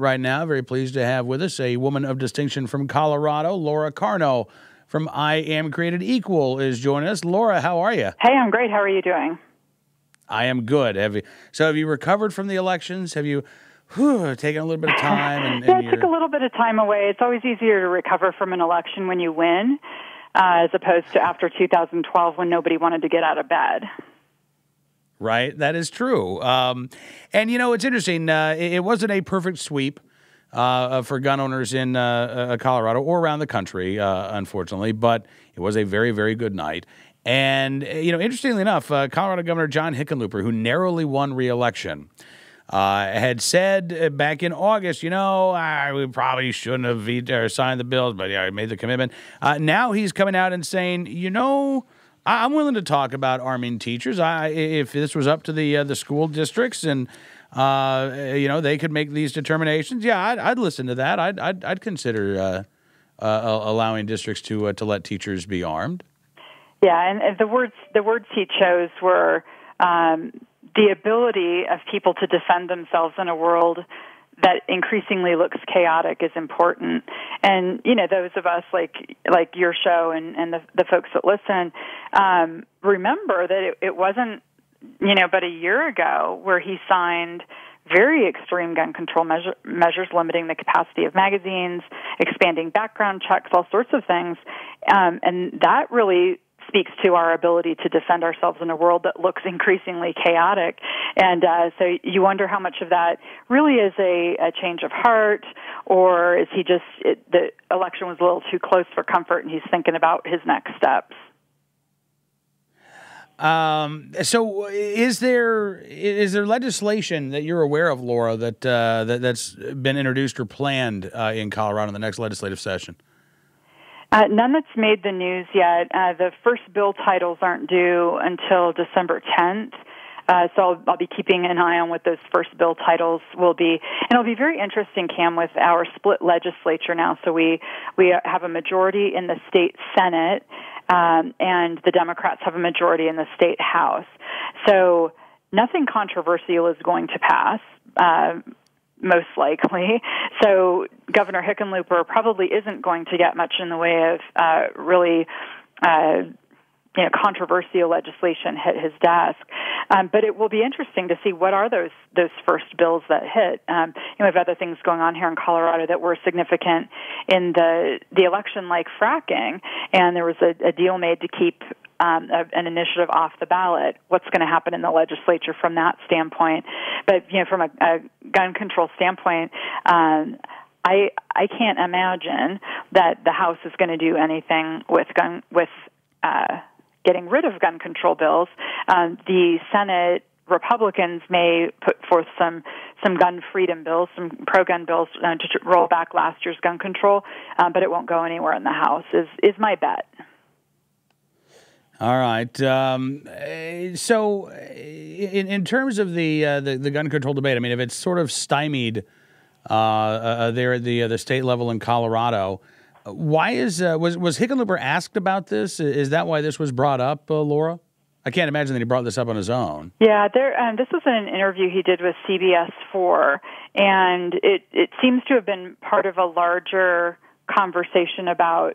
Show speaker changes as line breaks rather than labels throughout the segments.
right now. Very pleased to have with us a woman of distinction from Colorado, Laura Carno from I Am Created Equal is joining us. Laura, how are you?
Hey, I'm great. How are you doing?
I am good. Have you recovered from the elections? Have you taken a little bit of time?
Yeah, it took a little bit of time away. It's always easier to recover from an election when you win, as opposed to after 2012 when nobody wanted to get out of bed.
Right, that is true. And, it's interesting. It wasn't a perfect sweep for gun owners in Colorado or around the country, unfortunately, but it was a very, very good night. And, interestingly enough, Colorado Governor John Hickenlooper, who narrowly won re-election, had said back in August, we probably shouldn't have vetoed or signed the bills, but he made the commitment. Now he's coming out and saying, I'm willing to talk about arming teachers. If this was up to the school districts and they could make these determinations, I'd listen to that. I'd consider allowing districts to let teachers be armed.
Yeah, and the words he chose were the ability of people to defend themselves in a world that increasingly looks chaotic is important. And, those of us like your show and the folks that listen, remember that it wasn't, but a year ago where he signed very extreme gun control measures, limiting the capacity of magazines, expanding background checks, all sorts of things. And that really speaks to our ability to defend ourselves in a world that looks increasingly chaotic. And so you wonder how much of that really is a change of heart, or is he just, the election was a little too close for comfort and he's thinking about his next steps.
So is there legislation that you're aware of, Laura, that's been introduced or planned in Colorado in the next legislative session?
None that's made the news yet. The first bill titles aren't due until December 10th. So I'll be keeping an eye on what those first bill titles will be. And it'll be very interesting, Cam, with our split legislature now. So we have a majority in the state Senate, and the Democrats have a majority in the state House. So nothing controversial is going to pass, most likely. So Governor Hickenlooper probably isn't going to get much in the way of really controversial legislation hit his desk. But it will be interesting to see what are those first bills that hit. We have other things going on here in Colorado that were significant in the election, like fracking, and there was a deal made to keep an initiative off the ballot. What's going to happen in the legislature from that standpoint? But from a gun control standpoint, I can't imagine that the House is going to do anything with getting rid of gun control bills. The Senate Republicans may put forth some gun freedom bills, some pro-gun bills to roll back last year's gun control, but it won't go anywhere in the House, is my bet.
All right. So, in terms of the gun control debate, I mean, if it's sort of stymied there at the state level in Colorado, why was Hickenlooper asked about this? Is that why this was brought up, Laura? I can't imagine that he brought this up on his own. Yeah,
this was an interview he did with CBS 4, and it seems to have been part of a larger conversation about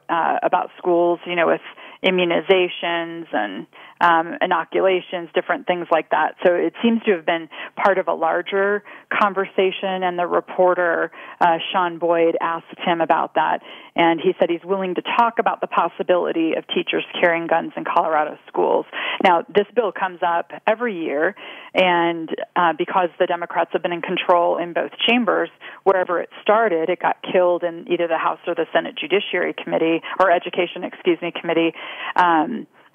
schools, with immunizations and inoculations, different things like that. So it seems to have been part of a larger conversation, and the reporter, Sean Boyd, asked him about that, and he said he's willing to talk about the possibility of teachers carrying guns in Colorado schools. Now, this bill comes up every year, and because the Democrats have been in control in both chambers, wherever it started, it got killed in either the House or the Senate Judiciary Committee, or Education, Committee.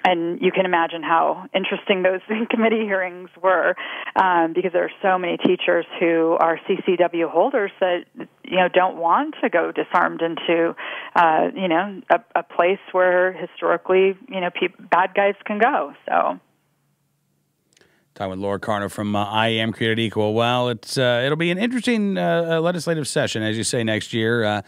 And you can imagine how interesting those committee hearings were, because there are so many teachers who are CCW holders that, don't want to go disarmed into, a place where historically, bad guys can go. So.
Talking with Laura Carno from I Am Created Equal. Well, it'll be an interesting legislative session, as you say, next year.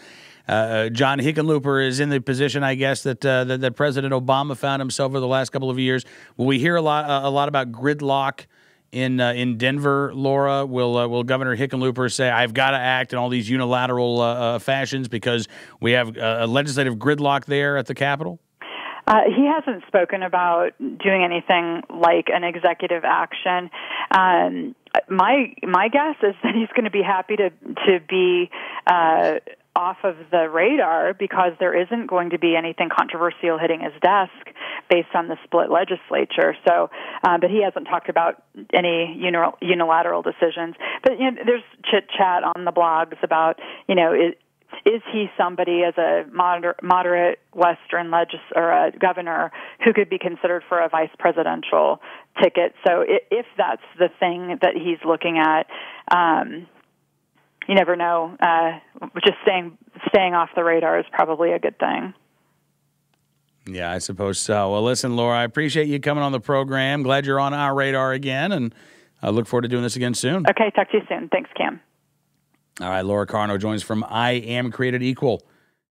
John Hickenlooper is in the position, I guess, that President Obama found himself over the last couple of years. Will we hear a lot about gridlock in Denver, Laura? Will Governor Hickenlooper say, I've got to act in all these unilateral fashions because we have a legislative gridlock there at the Capitol?
He hasn't spoken about doing anything like an executive action. My guess is that he's going to be happy to be off of the radar because there isn't going to be anything controversial hitting his desk based on the split legislature. So, but he hasn't talked about any unilateral decisions. But there's chit chat on the blogs about is he somebody as a moderate Western or a governor who could be considered for a vice presidential ticket? So if that's the thing that he's looking at, you never know. Just staying off the radar is probably a good thing.
Yeah, I suppose so. Well, listen, Laura, I appreciate you coming on the program. Glad you're on our radar again, and I look forward to doing this again soon.
Okay, talk to you soon. Thanks, Cam.
All right, Laura Carno joins from I Am Created Equal.